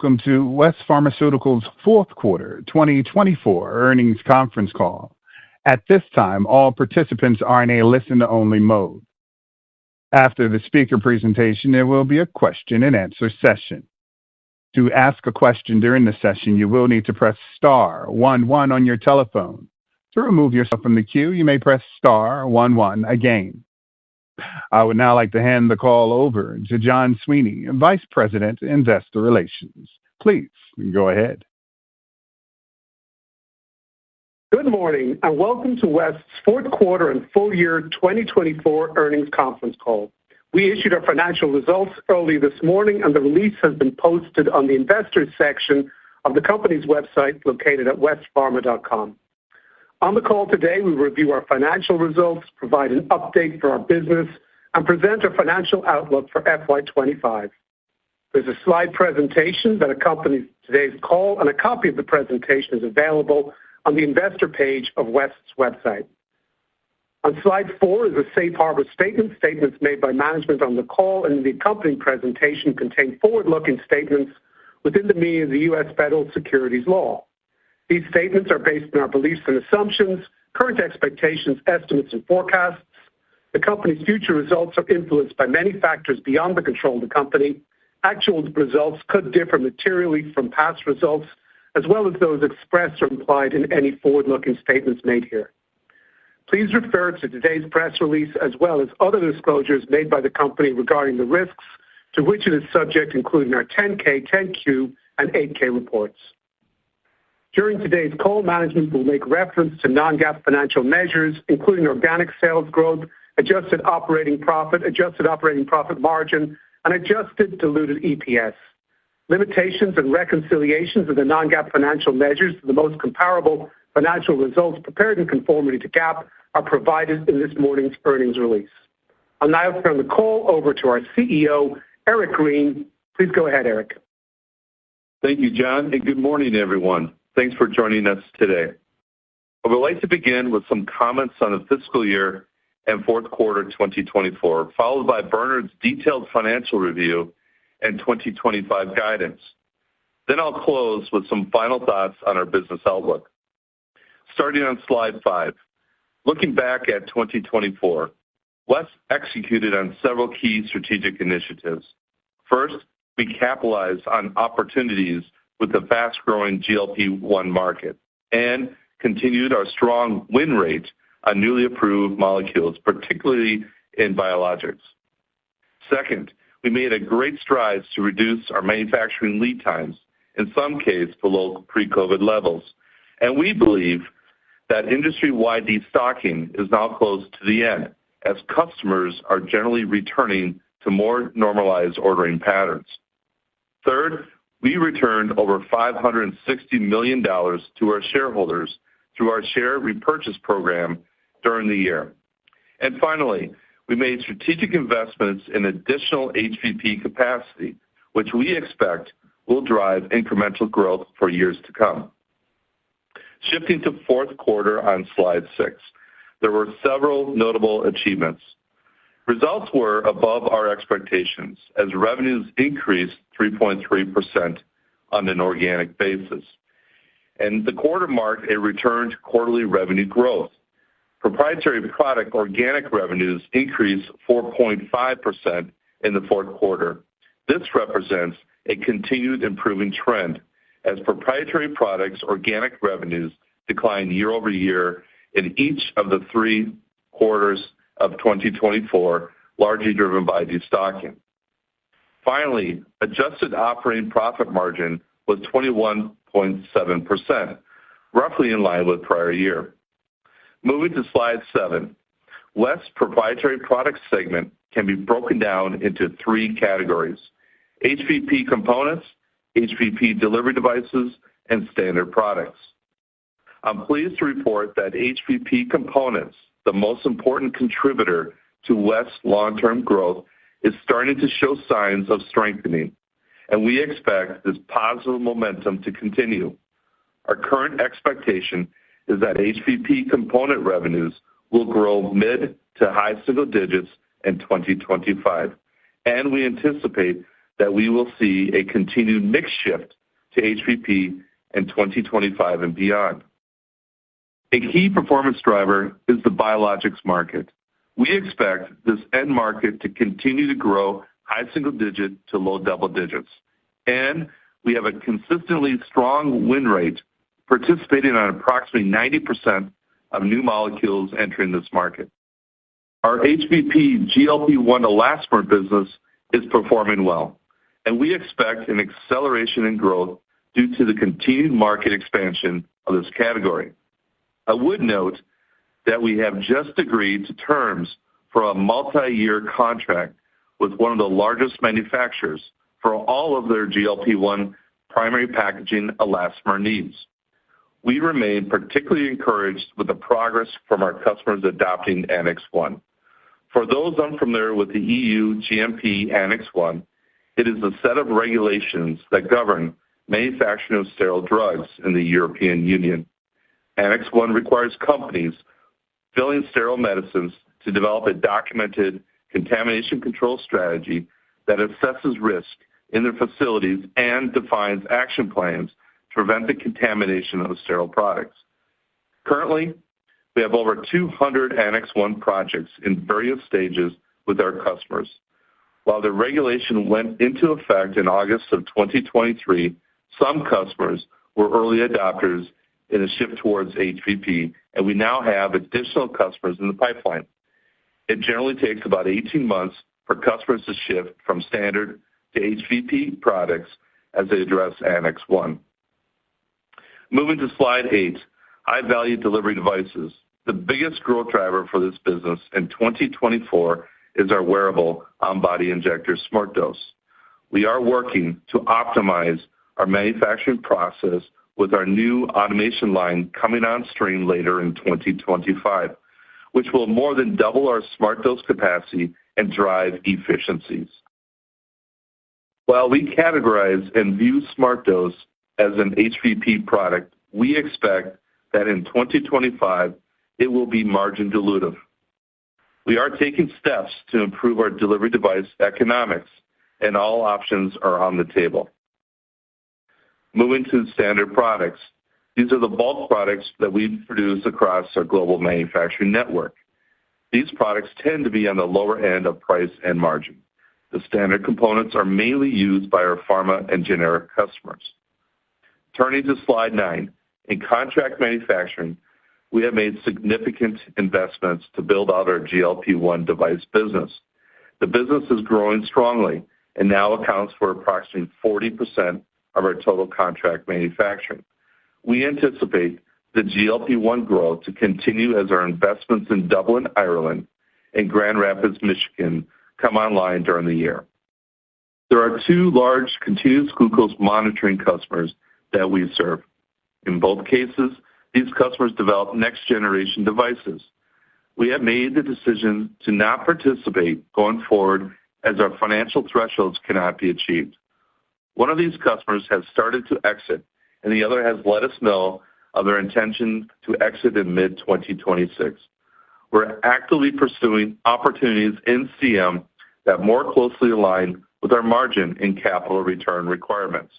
Welcome to West Pharmaceutical's fourth quarter 2024 earnings conference call. At this time, all participants are in a listen-only mode. After the speaker presentation, there will be a question-and-answer session. To ask a question during the session, you will need to press star 11 on your telephone. To remove yourself from the queue, you may press star 11 again. I would now like to hand the call over to John Sweeney, Vice President, Investor Relations. Please go ahead. Good morning and welcome to West's fourth quarter and full year 2024 earnings conference call. We issued our financial results early this morning, and the release has been posted on the investors section of the company's website located at westpharma.com. On the call today, we review our financial results, provide an update for our business, and present our financial outlook for FY25. There's a slide presentation that accompanies today's call, and a copy of the presentation is available on the investor page of West's website. On slide 4 is a safe harbor statement. Statements made by management on the call and in the accompanying presentation contain forward-looking statements within the meaning of the U.S. federal securities law. These statements are based on our beliefs and assumptions, current expectations, estimates, and forecasts. The company's future results are influenced by many factors beyond the control of the company. Actual results could differ materially from past results, as well as those expressed or implied in any forward-looking statements made here. Please refer to today's press release, as well as other disclosures made by the company regarding the risks to which it is subject, including our 10-K, 10-Q, and 8-K reports. During today's call, management will make reference to non-GAAP financial measures, including organic sales growth, adjusted operating profit margin, and adjusted diluted EPS. Limitations and reconciliations of the non-GAAP financial measures to the most comparable financial results prepared in conformity to GAAP are provided in this morning's earnings release. I'll now turn the call over to our CEO, Eric Green. Please go ahead, Eric. Thank you, John, and good morning, everyone. Thanks for joining us today. I would like to begin with some comments on the fiscal year and fourth quarter 2024, followed by Bernard's detailed financial review and 2025 guidance. Then I'll close with some final thoughts on our business outlook. Starting on slide 5, looking back at 2024, West executed on several key strategic initiatives. First, we capitalized on opportunities with the fast-growing GLP-1 market and continued our strong win rate on newly approved molecules, particularly in biologics. Second, we made great strides to reduce our manufacturing lead times, in some cases below pre-COVID levels, and we believe that industry-wide destocking is now close to the end, as customers are generally returning to more normalized ordering patterns. Third, we returned over $560 million to our shareholders through our share repurchase program during the year. And finally, we made strategic investments in additional HVP capacity, which we expect will drive incremental growth for years to come. Shifting to fourth quarter on slide 6, there were several notable achievements. Results were above our expectations, as revenues increased 3.3% on an organic basis, and the quarter marked a return to quarterly revenue growth. Proprietary product organic revenues increased 4.5% in the fourth quarter. This represents a continued improving trend, as proprietary products organic revenues declined year over year in each of the 3 quarters of 2024, largely driven by destocking. Finally, adjusted operating profit margin was 21.7%, roughly in line with prior year. Moving to slide 7, West's proprietary product segment can be broken down into 3 categories: HVP components, HVP delivery devices, and standard products. I'm pleased to report that HVP components, the most important contributor to West's long-term growth, is starting to show signs of strengthening, and we expect this positive momentum to continue. Our current expectation is that HVP component revenues will grow mid to high single digits in 2025, and we anticipate that we will see a continued mix shift to HVP in 2025 and beyond. A key performance driver is the biologics market. We expect this end market to continue to grow high single digit to low double digits, and we have a consistently strong win rate, participating on approximately 90% of new molecules entering this market. Our HVP GLP-1 elastomer business is performing well, and we expect an acceleration in growth due to the continued market expansion of this category. I would note that we have just agreed to terms for a multi-year contract with one of the largest manufacturers for all of their GLP-1 primary packaging elastomer needs. We remain particularly encouraged with the progress from our customers adopting Annex 1. For those unfamiliar with the EU GMP Annex 1, it is a set of regulations that govern manufacturing of sterile drugs in the European Union. Annex 1 requires companies filling sterile medicines to develop a documented contamination control strategy that assesses risk in their facilities and defines action plans to prevent the contamination of sterile products. Currently, we have over 200 Annex 1 projects in various stages with our customers. While the regulation went into effect in August of 2023, some customers were early adopters in a shift towards HVP, and we now have additional customers in the pipeline. It generally takes about 18 months for customers to shift from standard to HVP products as they address Annex 1. Moving to slide 8, high-value delivery devices. The biggest growth driver for this business in 2024 is our wearable on-body injector SmartDose. We are working to optimize our manufacturing process with our new automation line coming on stream later in 2025, which will more than double our SmartDose capacity and drive efficiencies. While we categorize and view SmartDose as an HVP product, we expect that in 2025, it will be margin dilutive. We are taking steps to improve our delivery device economics, and all options are on the table. Moving to standard products. These are the bulk products that we produce across our global manufacturing network. These products tend to be on the lower end of price and margin. The standard components are mainly used by our pharma and generic customers. Turning to slide 9, in contract manufacturing, we have made significant investments to build out our GLP-1 device business. The business is growing strongly and now accounts for approximately 40% of our total contract manufacturing. We anticipate the GLP-1 growth to continue as our investments in Dublin, Ireland, and Grand Rapids, Michigan, come online during the year. There are 2 large continuous glucose monitoring customers that we serve. In both cases, these customers develop next-generation devices. We have made the decision to not participate going forward as our financial thresholds cannot be achieved. One of these customers has started to exit, and the other has let us know of their intention to exit in mid-2026. We're actively pursuing opportunities in CM that more closely align with our margin and capital return requirements.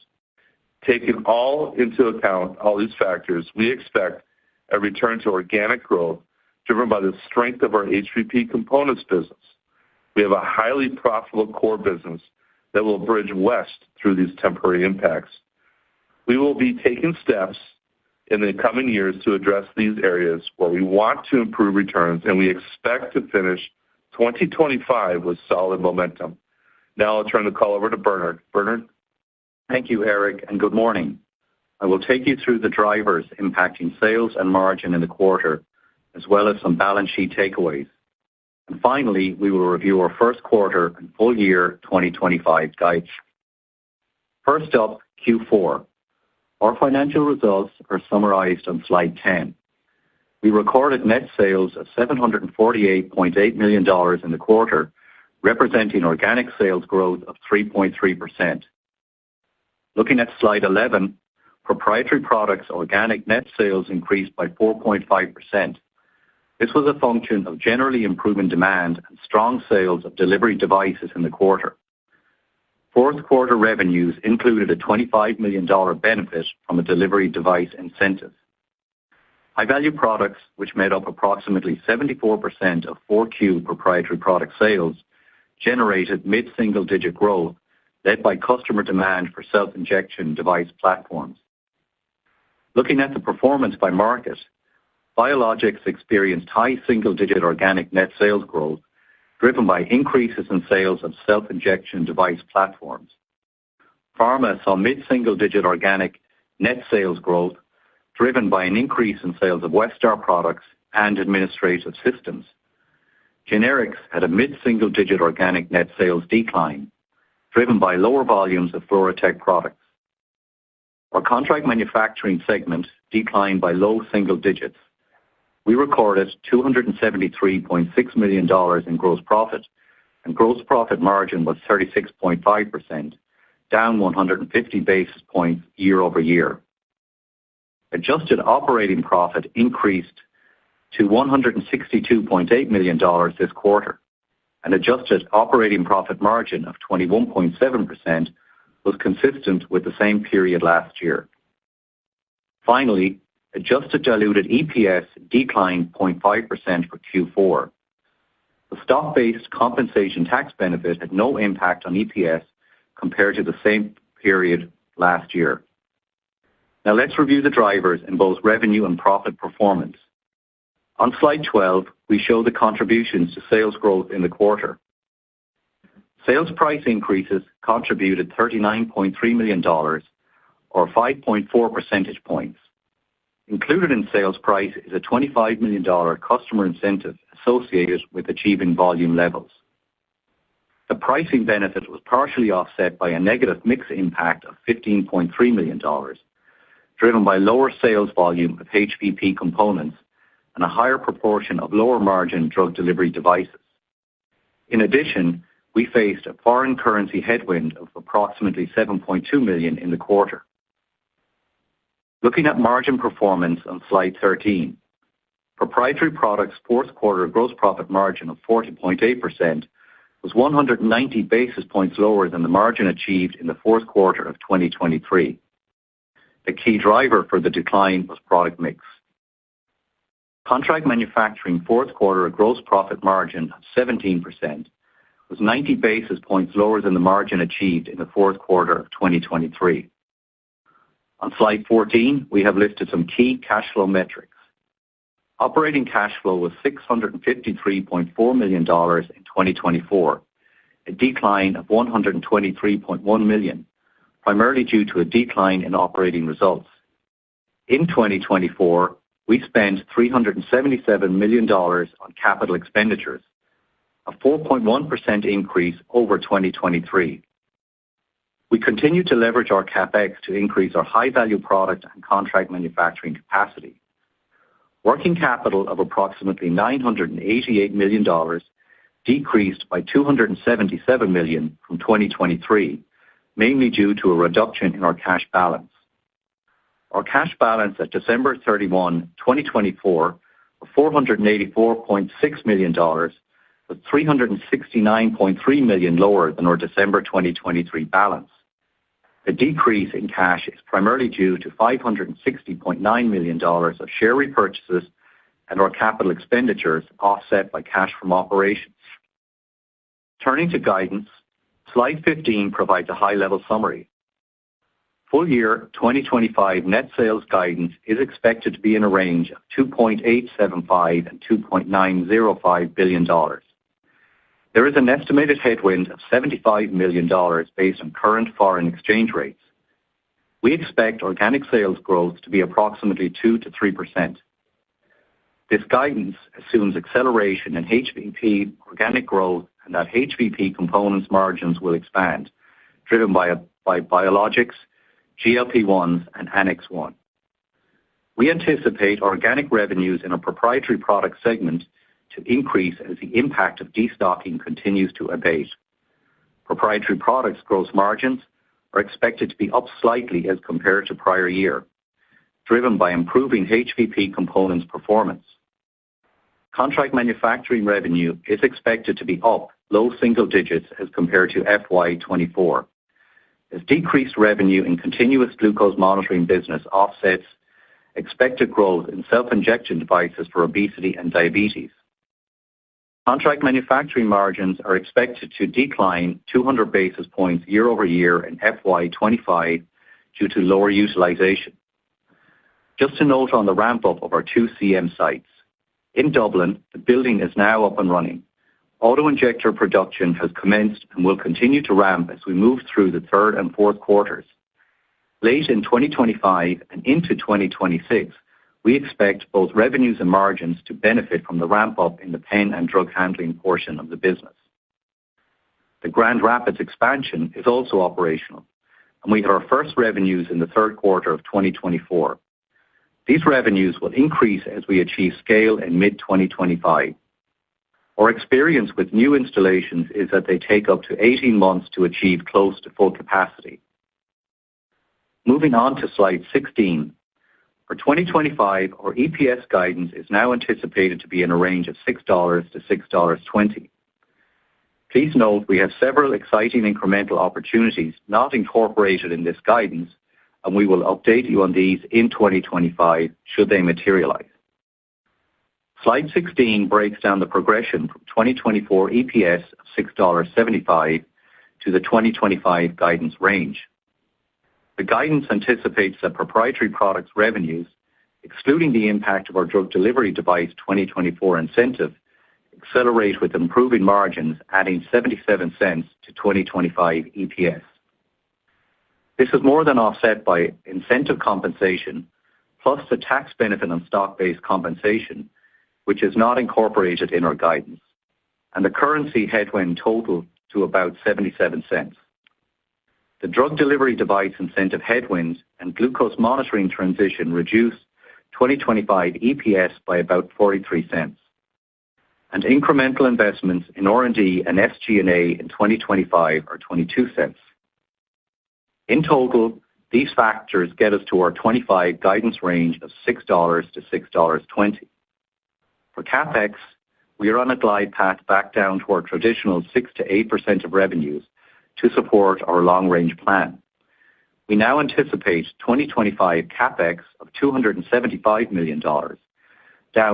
Taking all into account, all these factors, we expect a return to organic growth driven by the strength of our HVP components business. We have a highly profitable core business that will bridge West through these temporary impacts. We will be taking steps in the coming years to address these areas where we want to improve returns, and we expect to finish 2025 with solid momentum. Now I'll turn the call over to Bernard. Bernard? Thank you, Eric, and good morning. I will take you through the drivers impacting sales and margin in the quarter, as well as some balance sheet takeaways. And finally, we will review our first quarter and full year 2025 guidance. First up, Q4. Our financial results are summarized on slide 10. We recorded net sales of $748.8 million in the quarter, representing organic sales growth of 3.3%. Looking at slide 11, proprietary products organic net sales increased by 4.5%. This was a function of generally improving demand and strong sales of delivery devices in the quarter. fourth quarter revenues included a $25 million benefit from a delivery device incentive. High-value products, which made up approximately 74% of 4Q proprietary product sales, generated mid-single-digit growth led by customer demand for self-injection device platforms. Looking at the performance by market, biologics experienced high single-digit organic net sales growth, driven by increases in sales of self-injection device platforms. Pharma saw mid-single-digit organic net sales growth, driven by an increase in sales of Westar products and administrative systems. Generics had a mid-single-digit organic net sales decline, driven by lower volumes of Fluorotec products. Our contract manufacturing segment declined by low single digits. We recorded $273.6 million in gross profit, and gross profit margin was 36.5%, down 150 basis points year over year. Adjusted operating profit increased to $162.8 million this quarter. An adjusted operating profit margin of 21.7% was consistent with the same period last year. Finally, adjusted diluted EPS declined 0.5% for Q4. The stock-based compensation tax benefit had no impact on EPS compared to the same period last year. Now let's review the drivers in both revenue and profit performance. On slide 12, we show the contributions to sales growth in the quarter. Sales price increases contributed $39.3 million, or 5.4 percentage points. Included in sales price is a $25 million customer incentive associated with achieving volume levels. The pricing benefit was partially offset by a negative mix impact of $15.3 million, driven by lower sales volume of HVP components and a higher proportion of lower margin drug delivery devices. In addition, we faced a foreign currency headwind of approximately $7.2 million in the quarter. Looking at margin performance on slide 13, proprietary products' fourth quarter gross profit margin of 40.8% was 190 basis points lower than the margin achieved in the fourth quarter of 2023. The key driver for the decline was product mix. Contract manufacturing fourth quarter gross profit margin of 17% was 90 basis points lower than the margin achieved in the fourth quarter of 2023. On slide 14, we have listed some key cash flow metrics. Operating cash flow was $653.4 million in 2024, a decline of $123.1 million, primarily due to a decline in operating results. In 2024, we spent $377 million on capital expenditures, a 4.1% increase over 2023. We continue to leverage our CapEx to increase our high-value product and contract manufacturing capacity. Working capital of approximately $988 million decreased by $277 million from 2023, mainly due to a reduction in our cash balance. Our cash balance at December 31, 2024, of $484.6 million was $369.3 million lower than our December 2023 balance. The decrease in cash is primarily due to $560.9 million of share repurchases and our capital expenditures offset by cash from operations. Turning to guidance, slide 15 provides a high-level summary. Full year 2025 net sales guidance is expected to be in a range of $2.875 and $2.905 billion. There is an estimated headwind of $75 million based on current foreign exchange rates. We expect organic sales growth to be approximately 2 to 3%. This guidance assumes acceleration in HVP organic growth and that HVP components margins will expand, driven by biologics, GLP-1s, and Annex 1. We anticipate organic revenues in a proprietary product segment to increase as the impact of destocking continues to abate. Proprietary products gross margins are expected to be up slightly as compared to prior year, driven by improving HVP components performance. Contract manufacturing revenue is expected to be up low single digits as compared to FY24, as decreased revenue in continuous glucose monitoring business offsets expected growth in self-injection devices for obesity and diabetes. Contract manufacturing margins are expected to decline 200 basis points year-over-year in FY25 due to lower utilization. Just a note on the ramp-up of our two CM sites. In Dublin, the building is now up and running. Auto-injector production has commenced and will continue to ramp as we move through the third and fourth quarters. Late in 2025 and into 2026, we expect both revenues and margins to benefit from the ramp-up in the pen and drug handling portion of the business. The Grand Rapids expansion is also operational, and we had our first revenues in the third quarter of 2024. These revenues will increase as we achieve scale in mid-2025. Our experience with new installations is that they take up to 18 months to achieve close to full capacity. Moving on to slide 16. For 2025, our EPS guidance is now anticipated to be in a range of $6 to $6.20. Please note we have several exciting incremental opportunities not incorporated in this guidance, and we will update you on these in 2025 should they materialize. Slide 16 breaks down the progression from 2024 EPS of $6.75 to the 2025 guidance range. The guidance anticipates that proprietary products revenues, excluding the impact of our drug delivery device 2024 incentive, accelerate with improving margins, adding 77 cents to 2025 EPS. This is more than offset by incentive compensation, plus the tax benefit on stock-based compensation, which is not incorporated in our guidance, and the currency headwind total to about 77 cents. The drug delivery device incentive headwinds and glucose monitoring transition reduce 2025 EPS by about 43 cents, and incremental investments in R&D and SG&A in 2025 are 22 cents. In total, these factors get us to our 25 guidance range of $6 to $6.20. For CapEx, we are on a glide path back down to our traditional 6 to 8% of revenues to support our long-range plan. We now anticipate 2025 CapEx of $275 million, down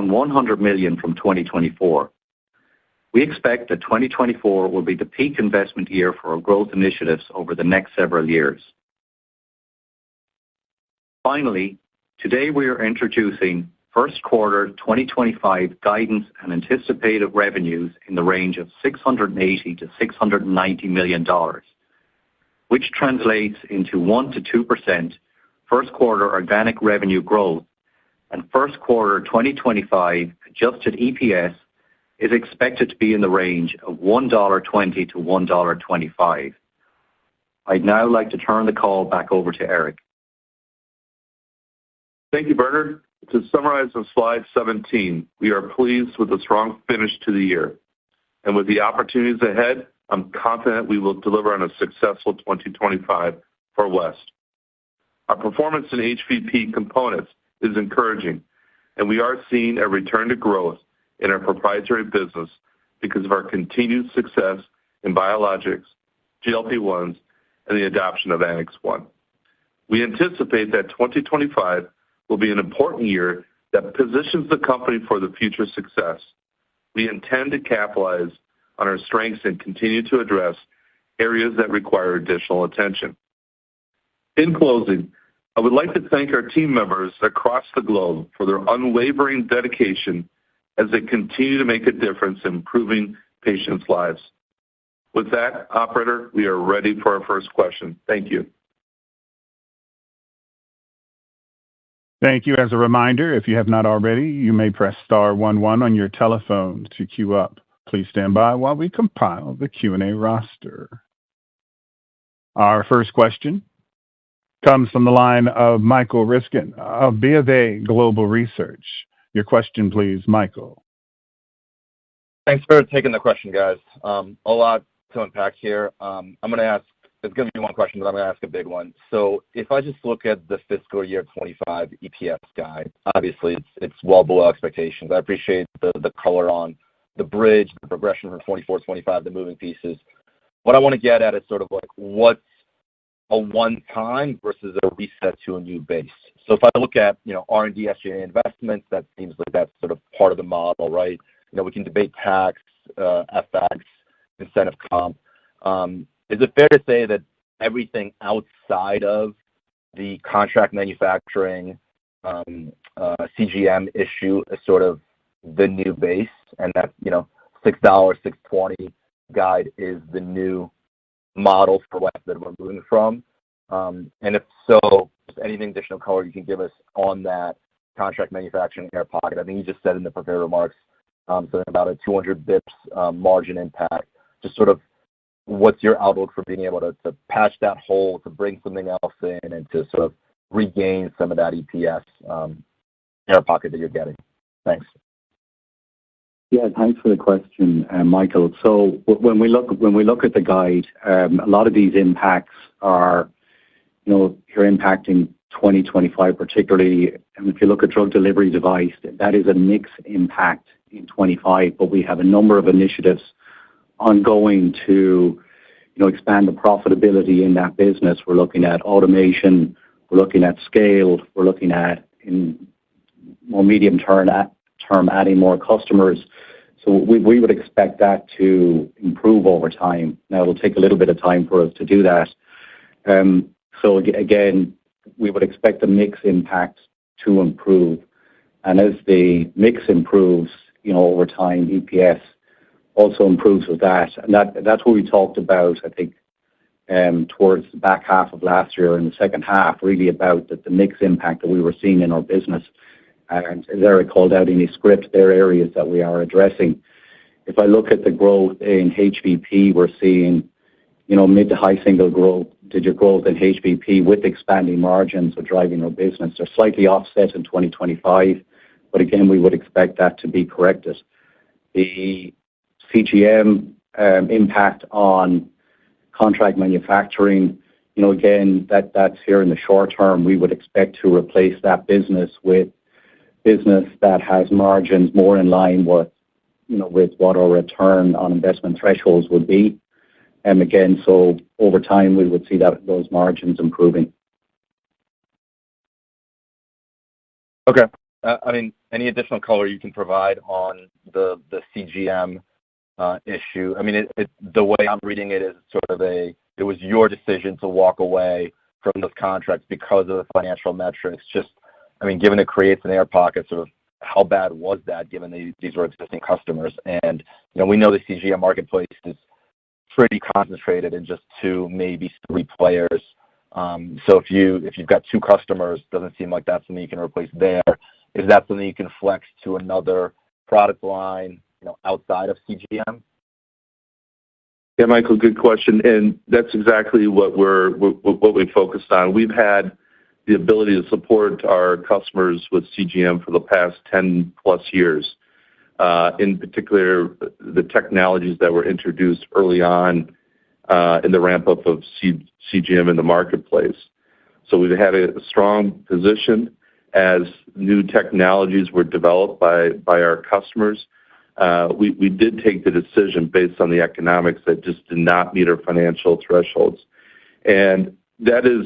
$100 million from 2024. We expect that 2024 will be the peak investment year for our growth initiatives over the next several years. Finally, today we are introducing first quarter 2025 guidance and anticipated revenues in the range of $680 to $690 million, which translates into 1 to 2% first quarter organic revenue growth, and first quarter 2025 adjusted EPS is expected to be in the range of $1.20 to $1.25. I'd now like to turn the call back over to Eric. Thank you, Bernard. To summarize on slide 17, we are pleased with the strong finish to the year. And with the opportunities ahead, I'm confident we will deliver on a successful 2025 for West. Our performance in HVP components is encouraging, and we are seeing a return to growth in our proprietary business because of our continued success in biologics, GLP-1s, and the adoption of Annex 1. We anticipate that 2025 will be an important year that positions the company for the future success. We intend to capitalize on our strengths and continue to address areas that require additional attention. In closing, I would like to thank our team members across the globe for their unwavering dedication as they continue to make a difference in improving patients' lives. With that, operator, we are ready for our first question. Thank you. Thank you. As a reminder, if you have not already, you may press star 11 on your telephone to queue up. Please stand by while we compile the Q&A roster. Our first question comes from the line of Michael Ryskin of BofA Global Research. Your question, please, Michael. Thanks for taking the question, guys. A lot to unpack here. I'm going to ask, it's going to be one question, but I'm going to ask a big one. So if I just look at the fiscal year 25 EPS guide, obviously it's well below expectations. I appreciate the color on the bridge, the progression from 24, 25, the moving pieces. What I want to get at is sort of like what's a one-time versus a reset to a new base? So if I look at, R&D, SG&A investments, that seems like that's sort of part of the model, right? We can debate tax, FX, incentive comp. Is it fair to say that everything outside of the contract manufacturing CGM issue is sort of the new base, and that $6, $6.20 guide is the new model for West that we're moving from? And if so, just anything additional color you can give us on that contract manufacturing air pocket. I think you just said in the prepared remarks something about a 200 bips margin impact. Just sort of what's your outlook for being able to patch that hole, to bring something else in, and to sort of regain some of that EPS air pocket that you're getting? Thanks. Yeah, thanks for the question, Michael. So when we look at the guide, a lot of these impacts are, you're impacting 2025 particularly. And if you look at drug delivery device, that is a mixed impact in 25. But we have a number of initiatives ongoing to, expand the profitability in that business. We're looking at automation. We're looking at scale. We're looking at, in more medium term, adding more customers. So we would expect that to improve over time. Now, it'll take a little bit of time for us to do that. So again, we would expect the mix impact to improve. And as the mix improves, over time, EPS also improves with that. And that's what we talked about, I think, towards the back half of last year and the second half, really about the mix impact that we were seeing in our business. And as Eric called out in his script, there are areas that we are addressing. If I look at the growth in HVP, we're seeing, mid to high digit growth in HVP with expanding margins or driving our business. They're slightly offset in 2025, but again, we would expect that to be corrected. The CGM impact on contract manufacturing, again, that's here in the short term. We would expect to replace that business with business that has margins more in line with what our return on investment thresholds would be. And again, so over time, we would see those margins improving. Okay. Any additional color you can provide on the CGM issue? The way I'm reading it is sort of it was your decision to walk away from those contracts because of the financial metrics. Given it creates an air pocket, sort of how bad was that, given these were existing customers? And, we know the CGM marketplace is pretty concentrated in just 2, maybe 3 players. So if you've got 2 customers, doesn't seem like that's something you can replace there. Is that something you can flex to another product line, outside of CGM? Yeah, Michael, good question. And that's exactly what we focused on. We've had the ability to support our customers with CGM for the past 10+ years. In particular, the technologies that were introduced early on in the ramp-up of CGM in the marketplace. So we've had a strong position as new technologies were developed by our customers. We did take the decision based on the economics that just did not meet our financial thresholds. And that is,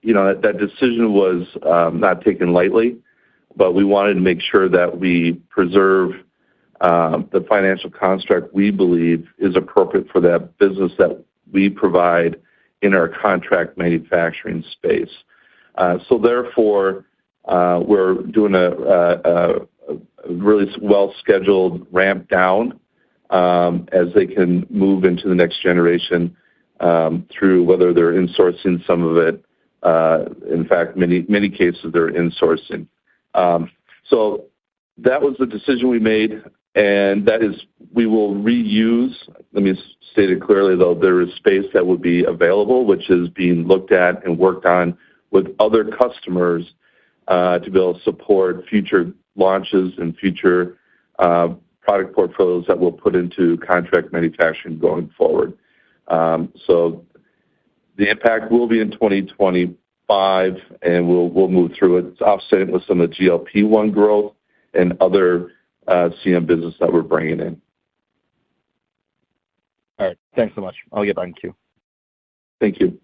that decision was not taken lightly, but we wanted to make sure that we preserve the financial construct we believe is appropriate for that business that we provide in our contract manufacturing space. So therefore, we're doing a really well-scheduled ramp down as they can move into the next generation through whether they're insourcing some of it. In fact, many cases they're insourcing. So that was the decision we made, and that is we will reuse. Let me state it clearly, though. There is space that would be available, which is being looked at and worked on with other customers to be able to support future launches and future product portfolios that we'll put into contract manufacturing going forward. So the impact will be in 2025, and we'll move through it. It's offset with some of the GLP-1 growth and other CM business that we're bringing in. All right. Thanks so much. I'll get back in queue. Thank you.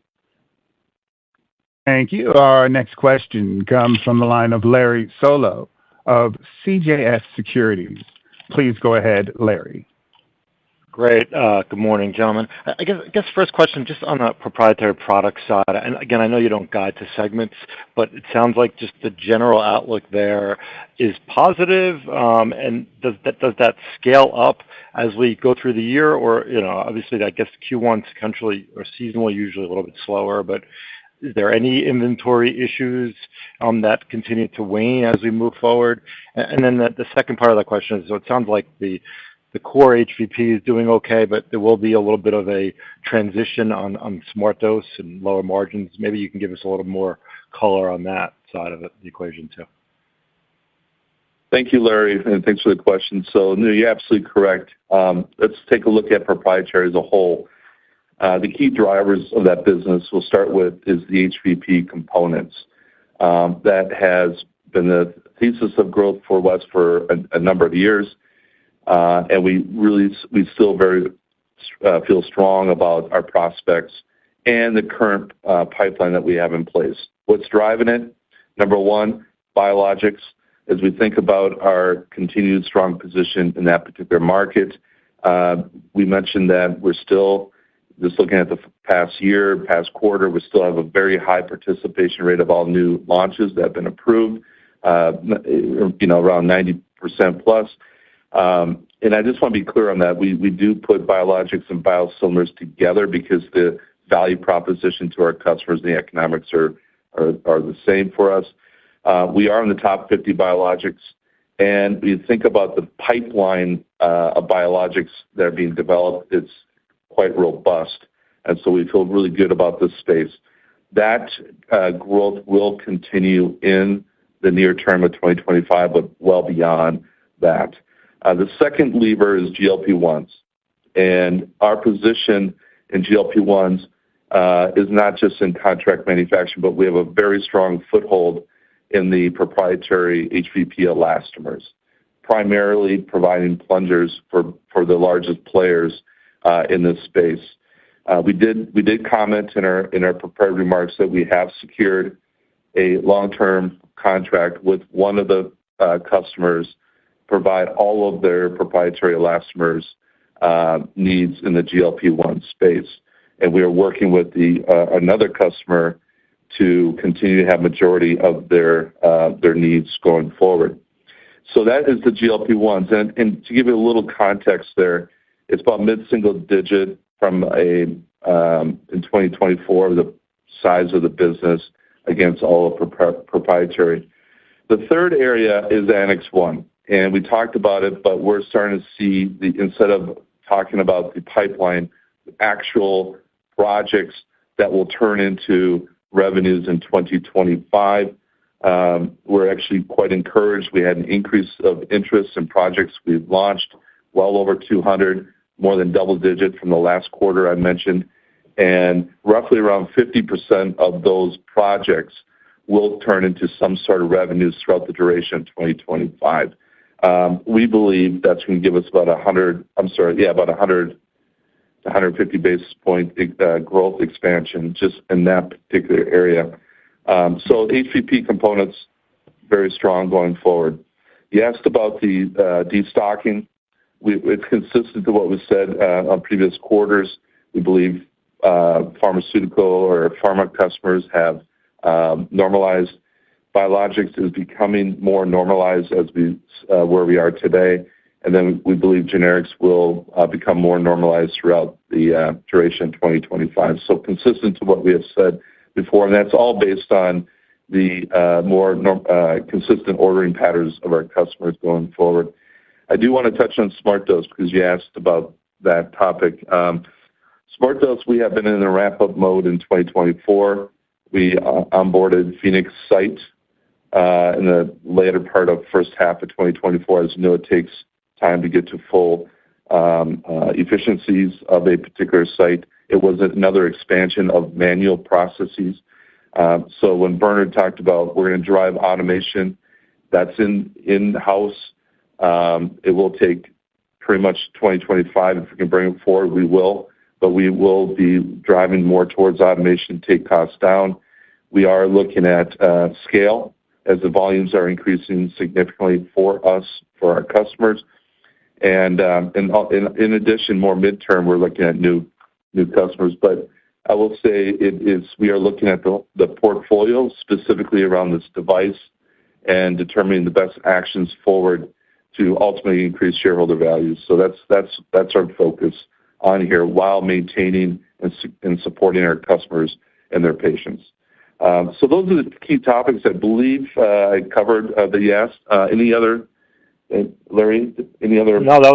Thank you. Our next question comes from the line of Larry Solow of CJS Securities. Please go ahead, Larry. Great. Good morning, gentlemen. I guess first question just on the proprietary product side. And again, I know you don't guide to segments, but it sounds like just the general outlook there is positive. And does that scale up as we go through the year? Or, obviously, I guess Q1 sequentially or seasonally usually a little bit slower, but is there any inventory issues that continue to wane as we move forward? And then the second part of that question is, so it sounds like the core HVP is doing okay, but there will be a little bit of a transition on SmartDose and lower margins. Maybe you can give us a little more color on that side of the equation too. Thank you, Larry, and thanks for the question. So, no, you're absolutely correct. Let's take a look at proprietary as a whole. The key drivers of that business we'll start with is the HVP components. That has been the thesis of growth for West for a number of years. And we still feel strong about our prospects and the current pipeline that we have in place. What's driving it? Number one, biologics. As we think about our continued strong position in that particular market, we mentioned that we're still, just looking at the past quarter, we still have a very high participation rate of all new launches that have been approved, around 90% plus. And I just want to be clear on that. We do put biologics and biosimilars together because the value proposition to our customers and the economics are the same for us. We are in the top 50 biologics, and we think about the pipeline of biologics that are being developed. It's quite robust, and so we feel really good about this space. That growth will continue in the near term of 2025, but well beyond that. The second lever is GLP-1s, and our position in GLP-1s is not just in contract manufacturing, but we have a very strong foothold in the proprietary HVP elastomers, primarily providing plungers for the largest players in this space. We did comment in our prepared remarks that we have secured a long-term contract with one of the customers, provide all of their proprietary elastomers needs in the GLP-1 space. And we are working with another customer to continue to have majority of their needs going forward. So that is the GLP-1s. And to give you a little context there, it's about mid-single digit from in 2024, the size of the business against all of proprietary. The third area is Annex 1. And we talked about it, but we're starting to see, instead of talking about the pipeline, actual projects that will turn into revenues in 2025. We're actually quite encouraged. We had an increase of interest in projects we've launched, well over 200, more than double-digit from the last quarter I mentioned. And roughly around 50% of those projects will turn into some sort of revenues throughout the duration of 2025. We believe that's going to give us about 150 basis point growth expansion just in that particular area. So HVP components, very strong going forward. You asked about the destocking. It's consistent to what was said on previous quarters. We believe pharmaceutical or pharma customers have normalized. Biologics is becoming more normalized as where we are today. And then we believe generics will become more normalized throughout the duration of 2025. So consistent to what we have said before, and that's all based on the more consistent ordering patterns of our customers going forward. I do want to touch on SmartDose because you asked about that topic. SmartDose, we have been in a ramp-up mode in 2024. We onboarded Phoenix site in the later part of first half of 2024. As you know, it takes time to get to full efficiencies of a particular site. It was another expansion of manual processes. So when Bernard talked about we're going to drive automation, that's in-house. It will take pretty much 2025. If we can bring it forward, we will. But we will be driving more towards automation, take costs down. We are looking at scale as the volumes are increasing significantly for us, for our customers. And in addition, more midterm, we're looking at new customers. But I will say we are looking at the portfolio specifically around this device and determining the best actions forward to ultimately increase shareholder value. So that's our focus on here while maintaining and supporting our customers and their patients. So those are the key topics I believe I covered that you asked. Any other, Larry? Any other? No, that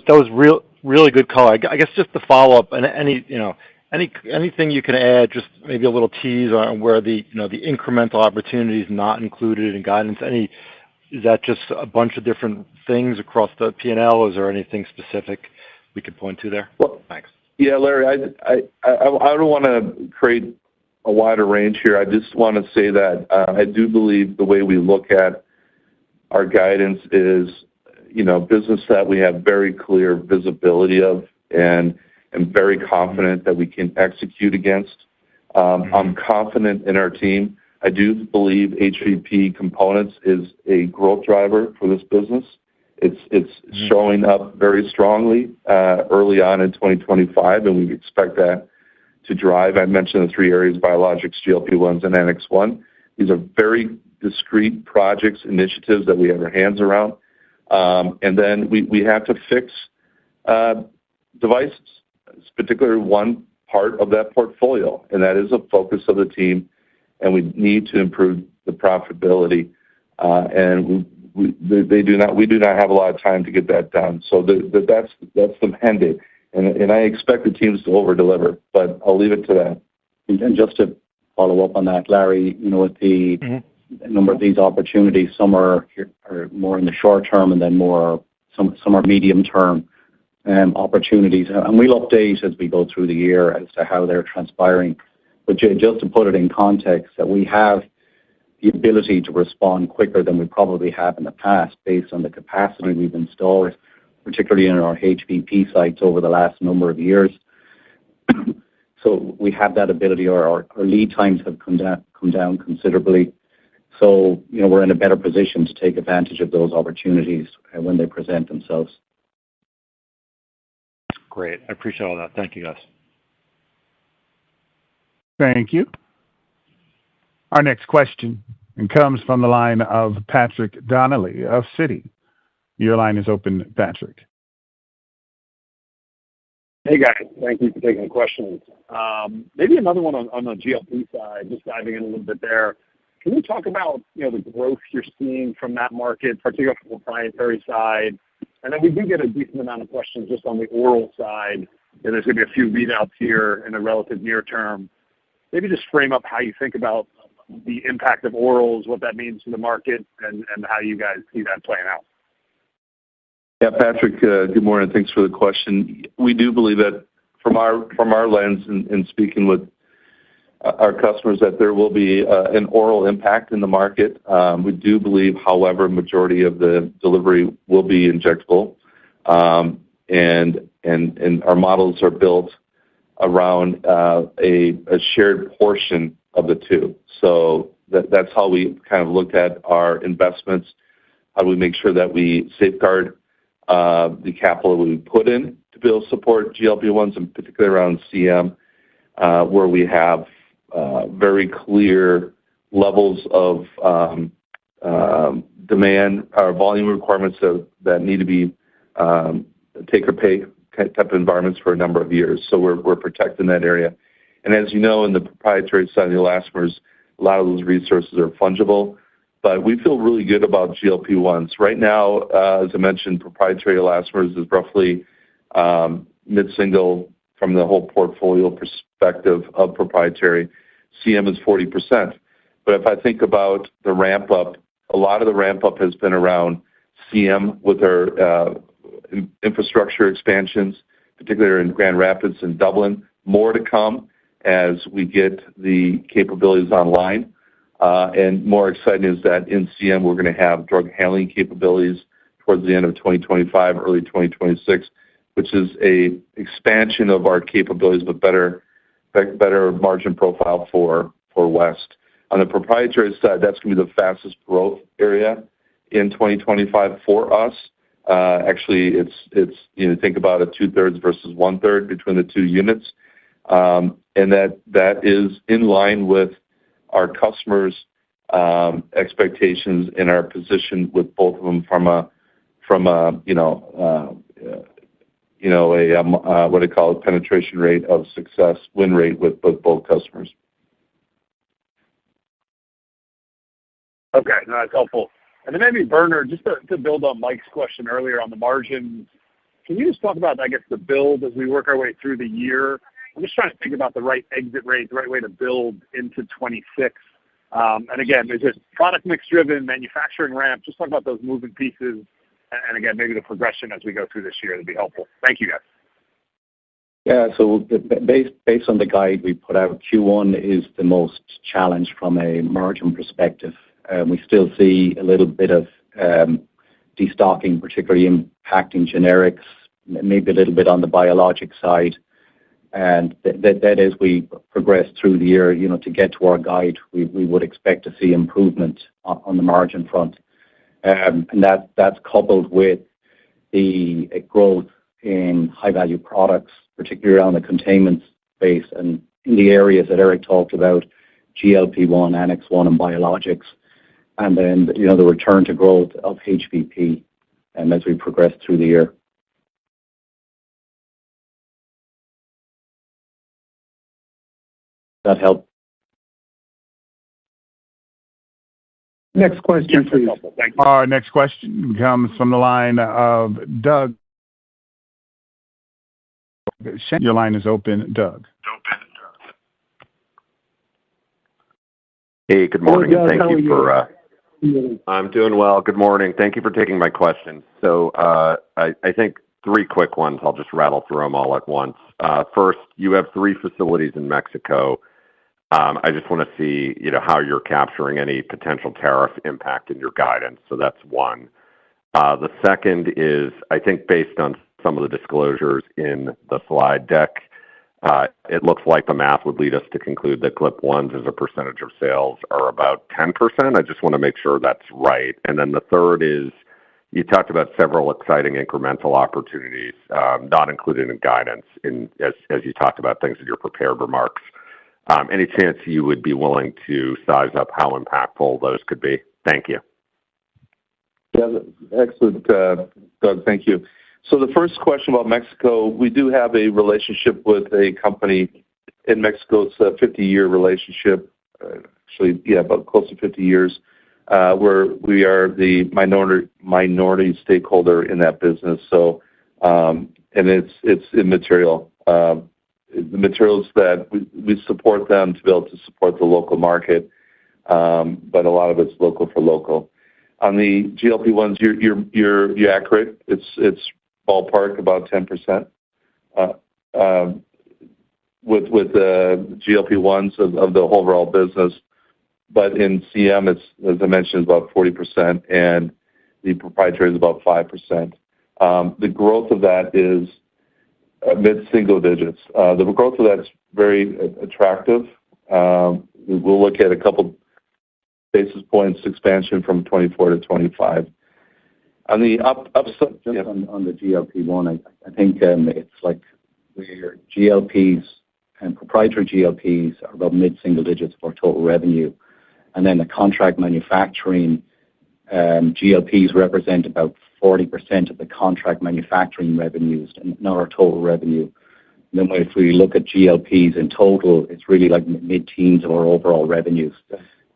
was really good call. I guess just to follow up, and anything you can add, just maybe a little tease on where the incremental opportunities not included in guidance. Is that just a bunch of different things across the P&L? Or is there anything specific we could point to there? Well, thanks. Yeah, Larry, I don't want to create a wider range here. I just want to say that I do believe the way we look at our guidance is, business that we have very clear visibility of and very confident that we can execute against. I'm confident in our team. I do believe HVP components is a growth driver for this business. It's showing up very strongly early on in 2025, and we expect that to drive. I mentioned the three areas: biologics, GLP-1s, and Annex 1. These are very discrete projects, initiatives that we have our hands around. And then we have to fix devices. It's particularly one part of that portfolio, and that is a focus of the team, and we need to improve the profitability. And we do not have a lot of time to get that done. So that's the mandate. And I expect the teams to over-deliver, but I'll leave it to that. And just to follow up on that, Larry, with the number of these opportunities, some are more in the short term, and then some are medium term opportunities. And we'll update as we go through the year as to how they're transpiring. But just to put it in context, that we have the ability to respond quicker than we probably have in the past based on the capacity we've installed, particularly in our HVP sites over the last number of years. So we have that ability. Our lead times have come down considerably. So, we're in a better position to take advantage of those opportunities when they present themselves. Great. I appreciate all that. Thank you, guys. Thank you. Our next question comes from the line of Patrick Donnelly of Citi. Your line is open, Patrick. Hey, guys. Thank you for taking the questions. Maybe another one on the GLP side, just diving in a little bit there. Can you talk about, the growth you're seeing from that market, particularly on the proprietary side? And then we do get a decent amount of questions just on the oral side. There's going to be a few readouts here in the relative near term. Maybe just frame up how you think about the impact of orals, what that means to the market, and how you guys see that playing out. Yeah, Patrick, good morning. Thanks for the question. We do believe that from our lens in speaking with our customers that there will be an oral impact in the market. We do believe, however, majority of the delivery will be injectable, and our models are built around a shared portion of the two. So that's how we kind of looked at our investments. How do we make sure that we safeguard the capital we put in to be able to support GLP-1s, and particularly around CM, where we have very clear levels of demand or volume requirements that need to be take or pay type of environments for a number of years. So we're protecting that area. And as you know, in the proprietary side of the elastomers, a lot of those resources are fungible, but we feel really good about GLP-1s. Right now, as I mentioned, proprietary elastomers is roughly mid-single from the whole portfolio perspective of proprietary. CM is 40%. But if I think about the ramp-up, a lot of the ramp-up has been around CM with our infrastructure expansions, particularly in Grand Rapids and Dublin. More to come as we get the capabilities online. And more exciting is that in CM, we're going to have drug handling capabilities towards the end of 2025, early 2026, which is a expansion of our capabilities with better margin profile for West. On the proprietary side, that's going to be the fastest growth area in 2025 for us. Actually, it's think about it, 2/3 versus 1/3 between the two units, and that is in line with our customers' expectations and our position with both of them from a what do you call it, penetration rate of success, win rate with both customers. Okay, no, that's helpful. And then maybe, Bernard, just to build on Mike's question earlier on the margins, can you just talk about, I guess, the build as we work our way through the year? I'm just trying to think about the right exit rate, the right way to build into 26. And again, is it product mix driven, manufacturing ramp? Just talk about those moving pieces. And again, maybe the progression as we go through this year would be helpful. Thank you, guys. Yeah, so based on the guide we put out, Q1 is the most challenged from a margin perspective. We still see a little bit of destocking, particularly impacting generics, maybe a little bit on the biologic side. And that as we progress through the year, to get to our guide, we would expect to see improvement on the margin front. And that's coupled with the growth in high-value products, particularly around the containment space and in the areas that Eric talked about, GLP-1, Annex 1, and biologics. And then, the return to growth of HVP as we progress through the year. That help? Next question, please. Thank you. Our next question comes from the line of Doug. Your line is open, Doug. Hey, good morning. Hello, Doug. Thank How are you for. I'm doing well. Good morning. Thank you for taking my question. So I think 3 quick ones. I'll just rattle through them all at once. First, you have 3 facilities in Mexico. I just want to see, how you're capturing any potential tariff impact in your guidance. So that's one. The second is, I think based on some of the disclosures in the slide deck, it looks like the math would lead us to conclude that GLP-1s as a percentage of sales are about 10%. I just want to make sure that's right. And then the third is, you talked about several exciting incremental opportunities, not included in guidance, as you talked about things in your prepared remarks. Any chance you would be willing to size up how impactful those could be? Thank you. Yeah, excellent, Doug. Thank you. So the first question about Mexico, we do have a relationship with a company in Mexico. It's a 50-year relationship, actually, about close to 50 years, where we are the minority stakeholder in that business. So, and it's immaterial. The materials that we support them to be able to support the local market, but a lot of it's local for local. On the GLP-1s, you're accurate. It's ballpark about 10%. With the GLP-1s of the overall business, but in CM, it's, as I mentioned, about 40%, and the proprietary is about 5%. The growth of that is mid-single digits. The growth of that's very attractive. We'll look at a couple basis points expansion from 24 to 25. On the upside, Just on the GLP-1, I think it's like where GLPs and proprietary GLPs are about mid-single digits for total revenue. And then the contract manufacturing GLPs represent about 40% of the contract manufacturing revenues, and not our total revenue. And then if we look at GLPs in total, it's really like mid-teens of our overall revenues.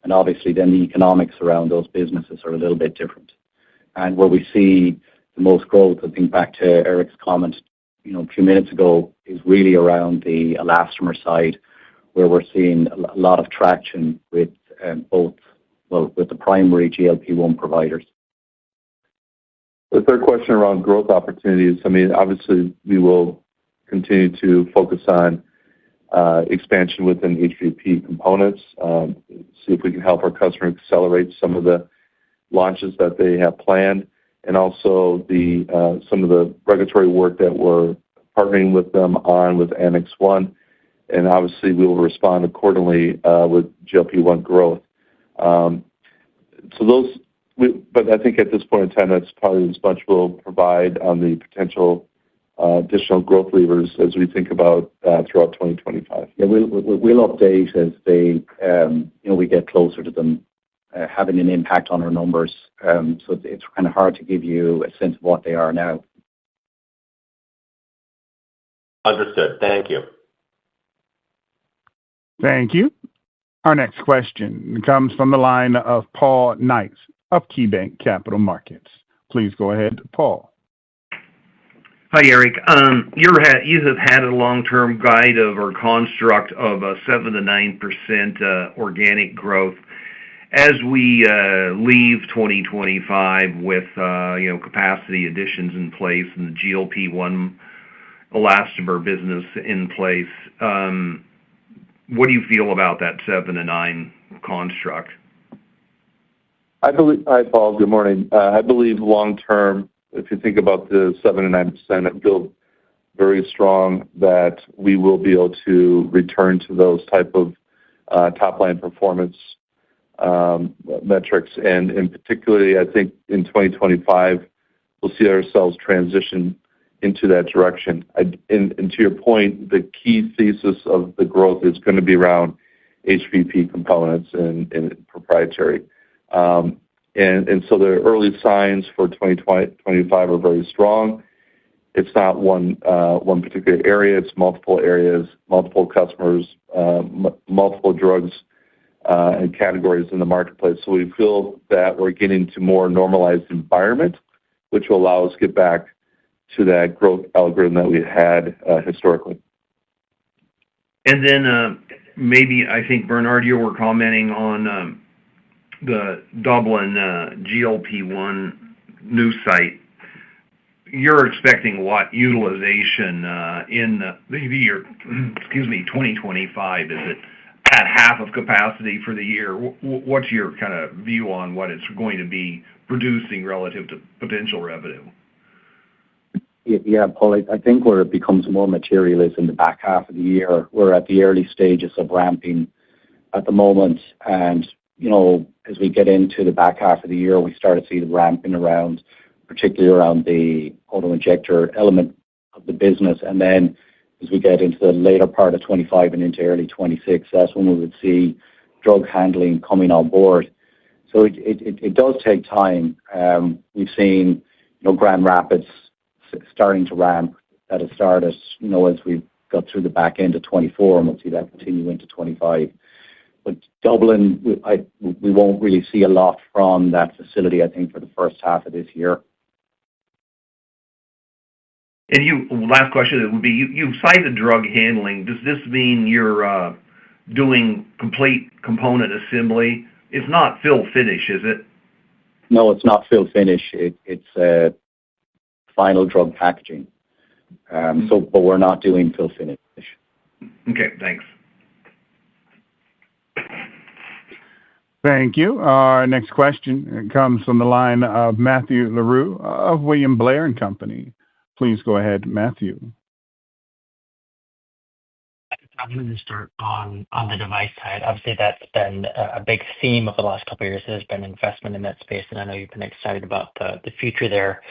And obviously, then the economics around those businesses are a little bit different. And where we see the most growth, I think back to Eric's comment, a few minutes ago, is really around the elastomer side, where we're seeing a lot of traction with with the primary GLP-1 providers. The third question around growth opportunities, obviously, we will continue to focus on expansion within HVP components, see if we can help our customers accelerate some of the launches that they have planned, and also some of the regulatory work that we're partnering with them on with Annex 1. and obviously we will respond accordingly with GLP-1 growth. But I think at this point in time, that's probably as much we'll provide on the potential additional growth levers as we think about throughout 2025. Yeah, we'll update as we get closer to them having an impact on our numbers. So it's kind of hard to give you a sense of what they are now. Understood. Thank you. Thank you. Our next question comes from the line of Paul Knight of KeyBanc Capital Markets. Please go ahead, Paul. Hi, Eric. You have had a long-term guide of or construct of 7 to 9% organic growth. As we leave 2025 with capacity additions in place and the GLP-1 elastomer business in place, what do you feel about that 7 to 9 construct? Hi, Paul. Good morning. I believe long-term, if you think about the 7 to 9%, I feel very strong that we will be able to return to those type of top-line performance metrics. And in particularly, I think in 2025, we'll see ourselves transition into that direction. And to your point, the key thesis of the growth is going to be around HVP components and proprietary. And so the early signs for 2025 are very strong. It's not one particular area. It's multiple areas, multiple customers, multiple drugs and categories in the marketplace. So we feel that we're getting to more normalized environment, which will allow us to get back to that growth algorithm that we had historically. And then maybe I think, Bernard, you were commenting on the Dublin GLP-1 new site. You're expecting what utilization in the year, 2025? Is it at half of capacity for the year? What's your kind of view on what it's going to be producing relative to potential revenue? Yeah, Paul, I think where it becomes more material is in the back half of the year. We're at the early stages of ramping at the moment. And, as we get into the back half of the year, we start to see the ramping particularly around the auto-injector element of the business. And then as we get into the later part of 25 and into early 26, that's when we would see drug handling coming on board. So it does take time. We've seen, Grand Rapids starting to ramp. That has started, as we've got through the back end of 24, and we'll see that continue into 25. But Dublin, we won't really see a lot from that facility, I think, for the first half of this year. And last question would be, you cited drug handling. Does this mean you're doing complete component assembly? It's not fill finish, is it? No, it's not fill finish. It's final drug packaging. But we're not doing fill finish. Okay, thanks. Thank you. Our next question comes from the line of Matthew LaRue of William Blair & Company. Please go ahead, Matthew. I'm going to start on the device side. Obviously, that's been a big theme of the last couple of years. There's been investment in that space, and I know you've been excited about the future there.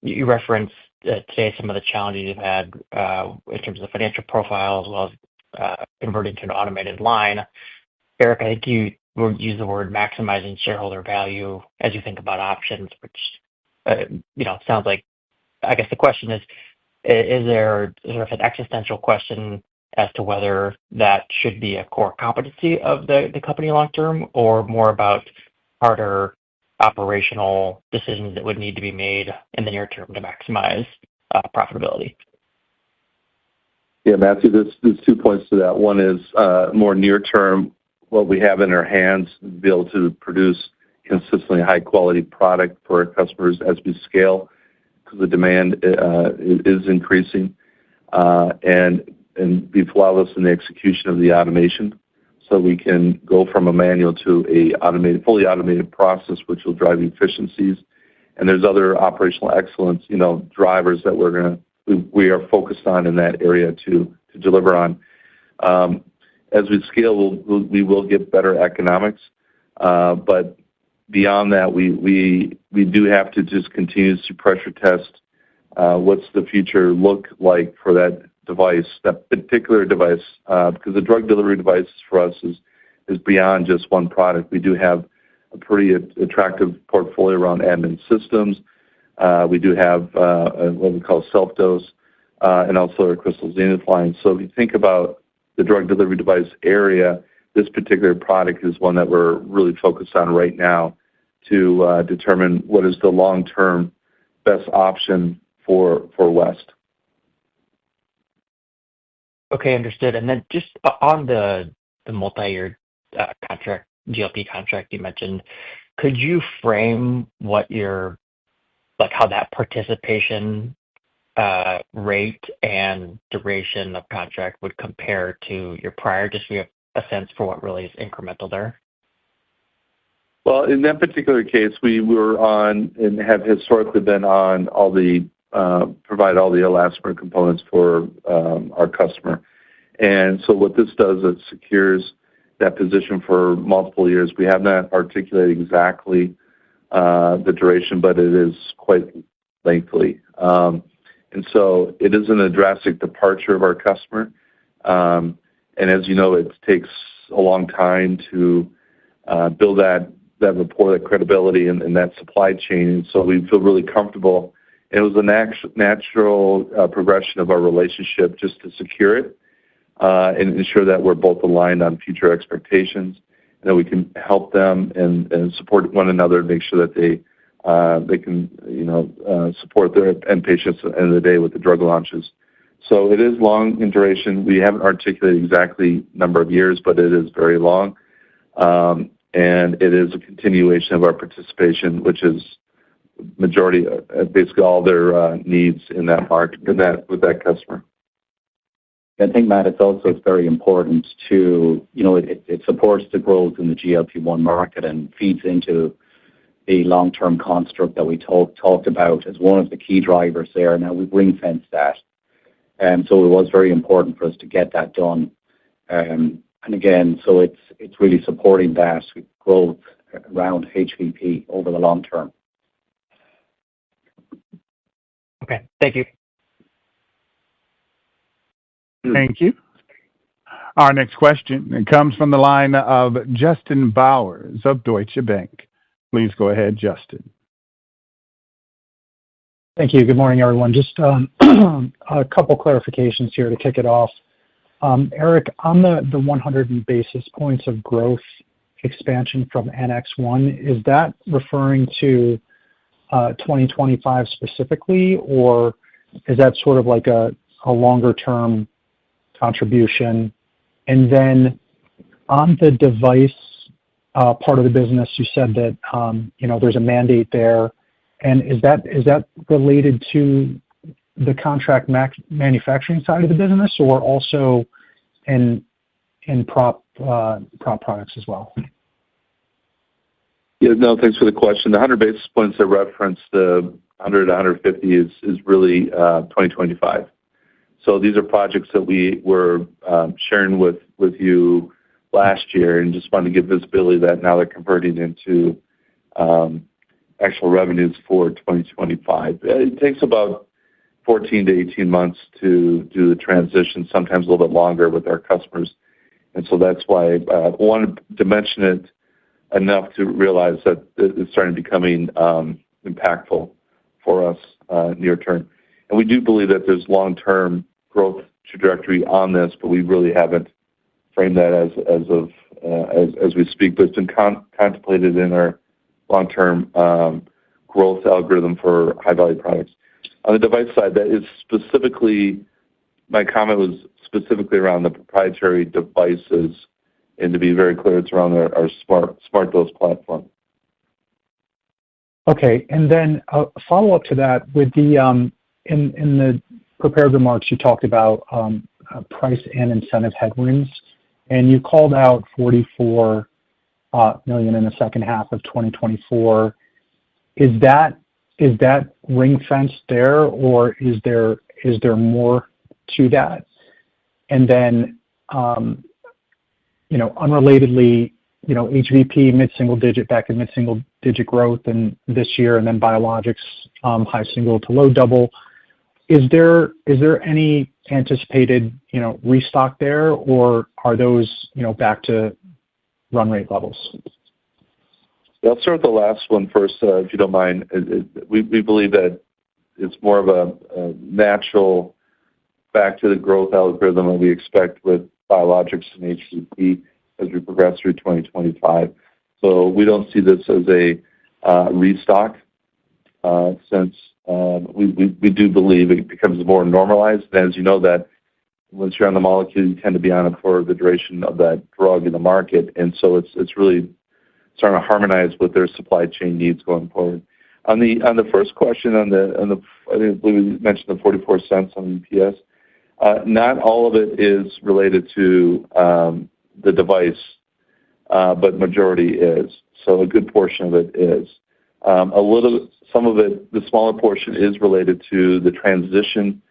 You referenced today some of the challenges you've had in terms of the financial profile as well as converting to an automated line. Eric, I think you use the word maximizing shareholder value as you think about options, which sounds like, I guess the question is there sort of an existential question as to whether that should be a core competency of the company long-term, or more about harder operational decisions that would need to be made in the near term to maximize profitability? Yeah, Matthew, there's 2 points to that. One is more near term, what we have in our hands to be able to produce consistently high-quality product for our customers as we scale, because the demand is increasing, and be flawless in the execution of the automation, so we can go from a manual to a fully automated process, which will drive efficiencies. And there's other operational excellence, drivers that we are focused on in that area to deliver on. As we scale, we will get better economics, but beyond that, we do have to just continue to pressure test what's the future look like for that device, that particular device, because the drug delivery device for us is beyond just one product. We do have a pretty attractive portfolio around admin systems. We do have what we call self-dose and also our crystal zenith line. So if you think about the drug delivery device area, this particular product is one that we're really focused on right now to determine what is the long-term best option for West. Okay, understood. And then just on the multi-year contract, GLP contract you mentioned, could you frame what how that participation rate and duration of contract would compare to your prior, just so we have a sense for what really is incremental there? Well, in that particular case, we were on and have historically been on provide all the elastomer components for our customer. And so what this does, it secures that position for multiple years. We have not articulated exactly the duration, but it is quite lengthy. And so it isn't a drastic departure of our customer. And as you know, it takes a long time to build that rapport, that credibility, and that supply chain. And so we feel really comfortable. And it was a natural progression of our relationship just to secure it and ensure that we're both aligned on future expectations, and that we can help them and support one another to make sure that they can support their end patients at the end of the day with the drug launches. So it is long in duration. We haven't articulated exactly number of years, but it is very long. And it is a continuation of our participation, which is majority, basically all their needs in that market, with that customer. I think, Matt, it's very important to, it supports the growth in the GLP-1 market and feeds into the long-term construct that we talked about as one of the key drivers there. Now, we've ring-fenced that. So it was very important for us to get that done. And again, so it's really supporting that growth around HVP over the long term. Okay, thank you. Thank you. Our next question comes from the line of Justin Bowers of Deutsche Bank. Please go ahead, Justin. Thank you. Good morning, everyone. Just a couple clarifications here to kick it off. Eric, on the 100 basis points of growth expansion from Annex 1, is that referring to 2025 specifically, or is that sort of like a longer-term contribution? And then on the device part of the business, you said that there's a mandate there, and is that related to the contract manufacturing side of the business, or also in prop products as well? Yeah, no, thanks for the question. The 100 basis points that reference the 100 to 150 is really 2025. So these are projects that we were sharing with you last year, and just wanted to give visibility that now they're converting into actual revenues for 2025. It takes about 14 to 18 months to do the transition, sometimes a little bit longer with our customers. And so that's why I wanted to mention it enough to realize that it's starting becoming impactful for us near term. And we do believe that there's long-term growth trajectory on this, but we really haven't framed that as we speak. But it's been contemplated in our long-term growth algorithm for high-value products. On the device side, that is specifically, my comment was specifically around the proprietary devices, and to be very clear, it's around our smart dose platform. Okay, and then a follow-up to that, with the in the prepared remarks, you talked about price and incentive headwinds, and you called out $44 million in the second half of 2024. Is that ring fenced there, or is there more to that? And then, unrelatedly, HVP mid-single digit back in mid-single digit growth in this year, and then biologics high single to low double. Is there any anticipated restock there, or are those back to run rate levels? Yeah, I'll start with the last one first, if you don't mind. We believe that it's more of a natural back to the growth algorithm that we expect with biologics and HVP as we progress through 2025. So we don't see this as a restock since we do believe it becomes more normalized. And as you know, that once you're on the molecule, you tend to be on it for the duration of that drug in the market. And so it's really starting to harmonize with their supply chain needs going forward. On the first question, I believe we mentioned the 44 cents on EPS. Not all of it is related to the device, but majority is. So a good portion of it is. Some of it, the smaller portion, is related to the transition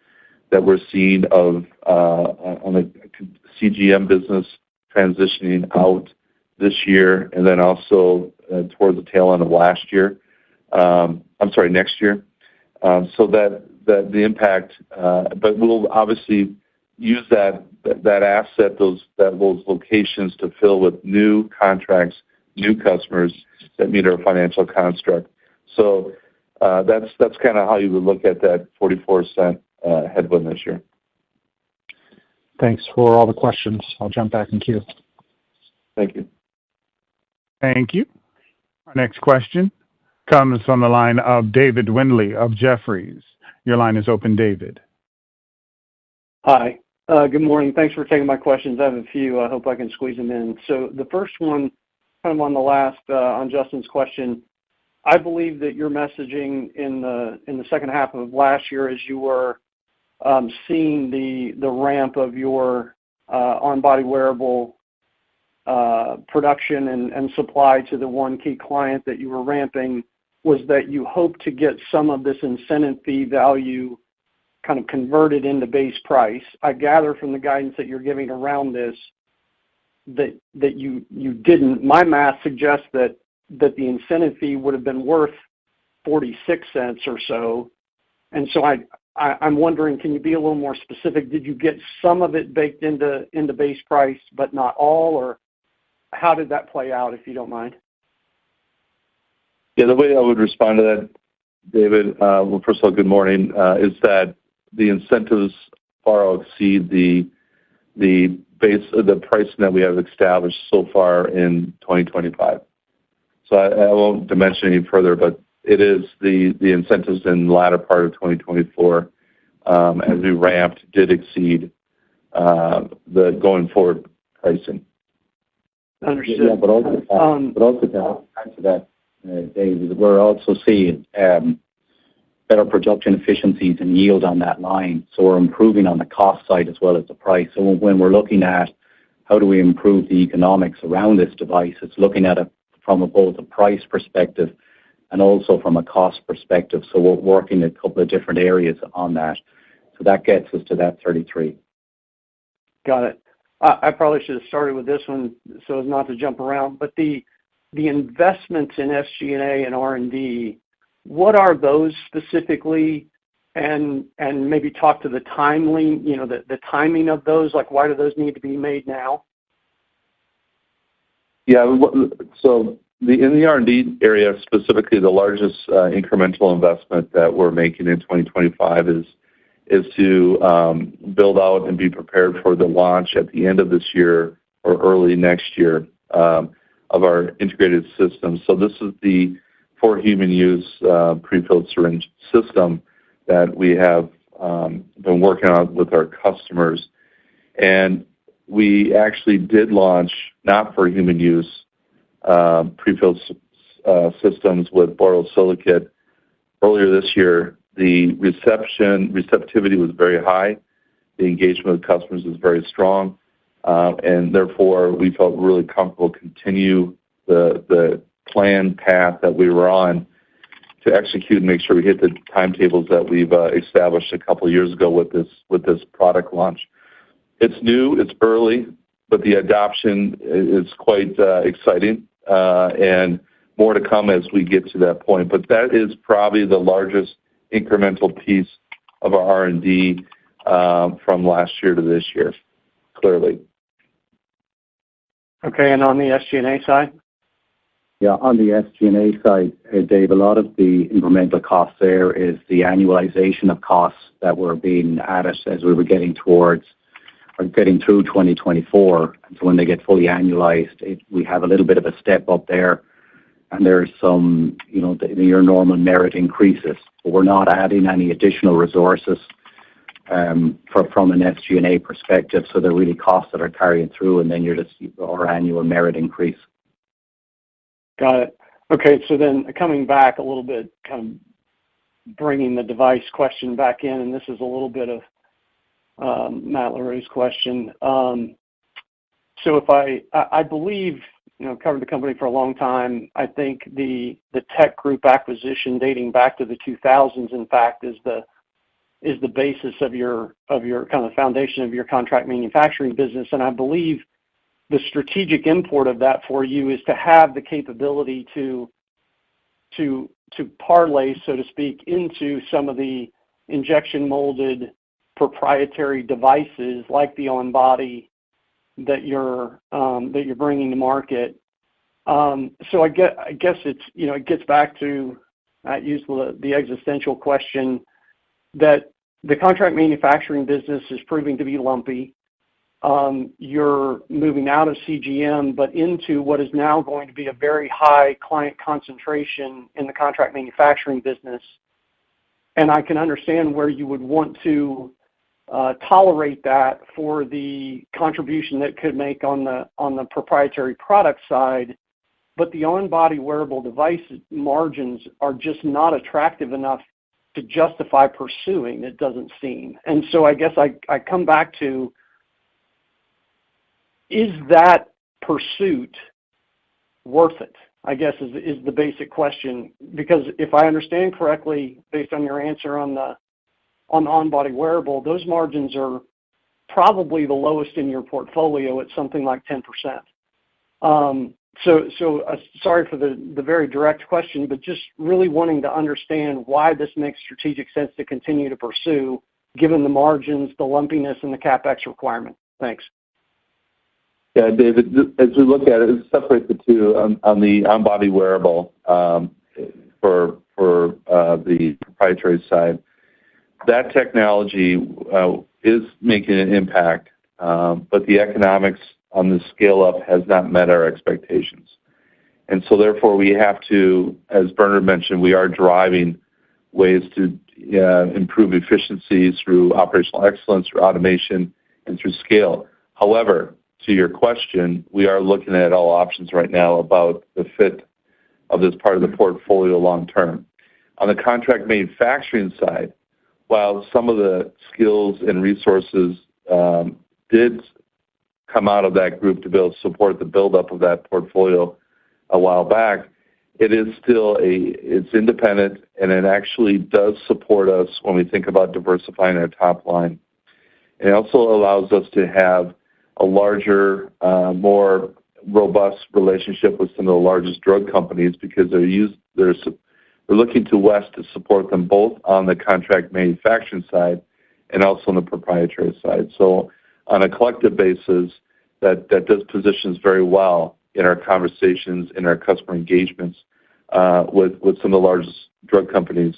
that we're seeing of on the CGM business transitioning out this year, and then also towards the tail end of next year. So that the impact, but we'll obviously use that asset, those locations to fill with new contracts, new customers that meet our financial construct. So that's kind of how you would look at that 44-cent headwind this year. Thanks for all the questions. I'll jump back in queue. Thank you. Thank you. Our next question comes from the line of David Windley of Jefferies. Your line is open, David. Hi. Good morning. Thanks for taking my questions. I have a few. I hope I can squeeze them in. So the first one, kind of on the last, on Justin's question, I believe that your messaging in the second half of last year, as you were seeing the ramp of your on-body wearable production and supply to the one key client that you were ramping, was that you hope to get some of this incentive fee value kind of converted into base price. I gather from the guidance that you're giving around this that you didn't. My math suggests that the incentive fee would have been worth 46 cents or so. And so I'm wondering, can you be a little more specific? Did you get some of it baked into base price, but not all, or how did that play out, if you don't mind? Yeah, the way I would respond to that, David, well, first of all, good morning, is that the incentives far exceed the pricing that we have established so far in 2025. So I won't dimension any further, but it is the incentives in the latter part of 2024, as we ramped, did exceed the going forward pricing. Understood. Yeah, but also to add to that, Dave, we're also seeing better production efficiencies and yield on that line. So we're improving on the cost side as well as the price. So when we're looking at how do we improve the economics around this device, it's looking at it from both a price perspective and also from a cost perspective. So we're working a couple of different areas on that. So that gets us to that 33. Got it. I probably should have started with this one so as not to jump around, but the investments in SG&A and R&D, what are those specifically? And maybe talk to the timing, the timing of those, like why do those need to be made now? Yeah, so in the R&D area, specifically, the largest incremental investment that we're making in 2025 is to build out and be prepared for the launch at the end of this year or early next year of our integrated system. So this is the for human use prefilled syringe system that we have been working on with our customers. And we actually did launch, not for human use, prefilled systems with borosilicate earlier this year. The receptivity was very high. The engagement with customers was very strong. And therefore, we felt really comfortable continue the planned path that we were on to execute and make sure we hit the timetables that we've established a couple of years ago with this product launch. It's new, it's early, but the adoption is quite exciting, and more to come as we get to that point. But that is probably the largest incremental piece of our R&D from last year to this year, clearly. Okay, and on the SG&A side? Yeah, on the SG&A side, Dave, a lot of the incremental costs there is the annualization of costs that were being added as we were getting towards or getting through 2024. And so when they get fully annualized, we have a little bit of a step up there. And there's some, your normal merit increases. But we're not adding any additional resources from an SG&A perspective. So they're really costs that are carrying through, and then you're just our annual merit increase. Got it. Okay, so then coming back a little bit, kind of bringing the device question back in, and this is a little bit of Matt LaRue's question. So if I believe, covered the company for a long time, I think the Tech Group acquisition dating back to the 2000s, in fact, is the basis of your kind of foundation of your contract manufacturing business, and I believe the strategic import of that for you is to have the capability to parlay, so to speak, into some of the injection molded proprietary devices like the on-body that you're bringing to market. So I guess it's it gets back to I use the existential question that the contract manufacturing business is proving to be lumpy. You're moving out of CGM, but into what is now going to be a very high client concentration in the contract manufacturing business. And I can understand where you would want to tolerate that for the contribution that could make on the proprietary product side, but the on-body wearable device margins are just not attractive enough to justify pursuing, it doesn't seem. And so I guess I come back to, is that pursuit worth it? I guess is the basic question, because if I understand correctly, based on your answer on the on-body wearable, those margins are probably the lowest in your portfolio at something like 10%. Sorry for the very direct question, but just really wanting to understand why this makes strategic sense to continue to pursue, given the margins, the lumpiness, and the CapEx requirement. Thanks. Yeah, David, as we look at it, separate the two on the on-body wearable for the proprietary side. That technology is making an impact, but the economics on the scale-up has not met our expectations. And so therefore we have to, as Bernard mentioned, we are driving ways to improve efficiency through operational excellence, through automation, and through scale. However, to your question, we are looking at all options right now about the fit of this part of the portfolio long term. On the contract manufacturing side, while some of the skills and resources did come out of that group to be able to support the buildup of that portfolio a while back, it is still it's independent, and it actually does support us when we think about diversifying our top line. It also allows us to have a larger, more robust relationship with some of the largest drug companies because they're looking to West to support them both on the contract manufacturing side and also on the proprietary side. So on a collective basis, that does positions very well in our conversations, in our customer engagements with some of the largest drug companies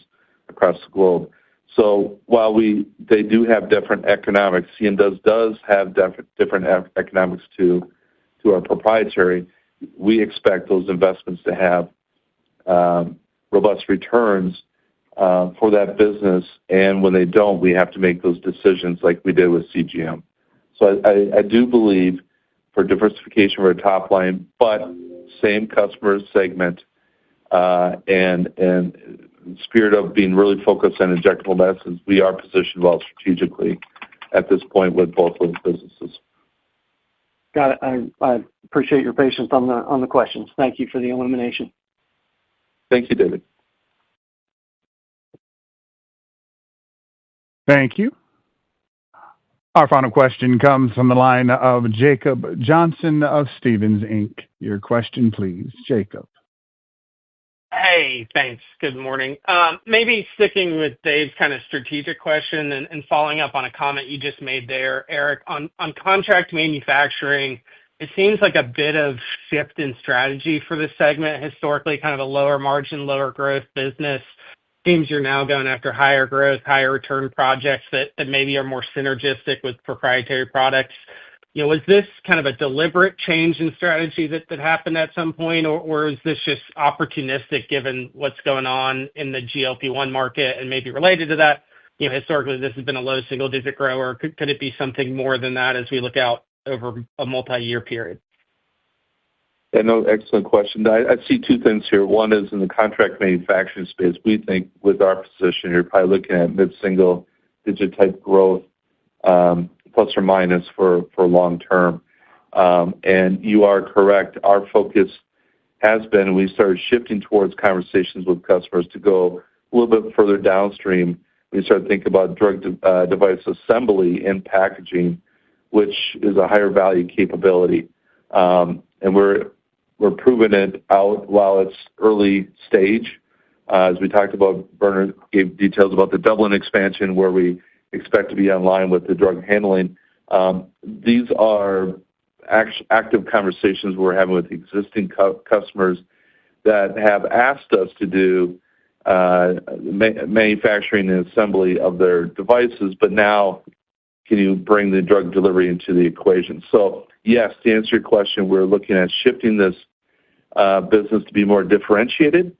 across the globe. So while they do have different economics, CM does have different economics to our proprietary, we expect those investments to have robust returns for that business. And when they don't, we have to make those decisions like we did with CGM. So I do believe for diversification of our top line, but same customer segment and spirit of being really focused on injectable medicines, we are positioned well strategically at this point with both those businesses. Got it. I appreciate your patience on the questions. Thank you for the illumination. Thank you, David. Thank you. Our final question comes from the line of Jacob Johnson of Stephens Inc. Your question, please, Jacob. Hey, thanks. Good morning. Maybe sticking with Dave's kind of strategic question and following up on a comment you just made there, Eric, on contract manufacturing, it seems like a bit of shift in strategy for this segment. Historically, kind of a lower margin, lower growth business. Seems you're now going after higher growth, higher return projects that maybe are more synergistic with proprietary products. Was this kind of a deliberate change in strategy that happened at some point, or is this just opportunistic given what's going on in the GLP-1 market? And maybe related to that, historically, this has been a low single-digit grower. Could it be something more than that as we look out over a multi-year period? Yeah, no, excellent question. I see two things here. One is in the contract manufacturing space, we think with our position, you're probably looking at mid-single digit type growth, plus or minus for long term. And you are correct. Our focus has been, we started shifting towards conversations with customers to go a little bit further downstream. We started thinking about drug device assembly and packaging, which is a higher value capability. And we're proving it out while it's early stage. As we talked about, Bernard gave details about the Dublin expansion where we expect to be online with the drug handling. These are active conversations we're having with existing customers that have asked us to do manufacturing and assembly of their devices, but now can you bring the drug delivery into the equation? So yes, to answer your question, we're looking at shifting this business to be more differentiated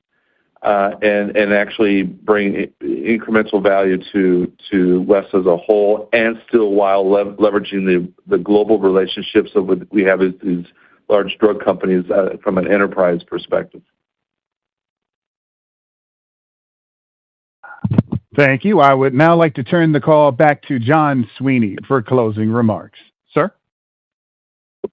and actually bring incremental value to West as a whole, and still while leveraging the global relationships that we have with these large drug companies from an enterprise perspective. Thank you. I would now like to turn the call back to John Sweeney for closing remarks. Sir?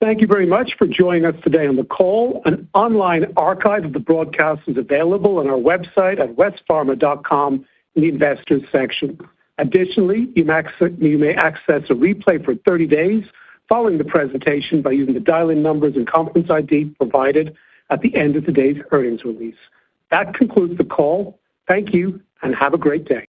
Thank you very much for joining us today on the call. An online archive of the broadcast is available on our website at westpharma.com in the Investors section. Additionally, you may access a replay for 30 days following the presentation by using the dial-in numbers and conference ID provided at the end of today's earnings release. That concludes the call. Thank you, and have a great day.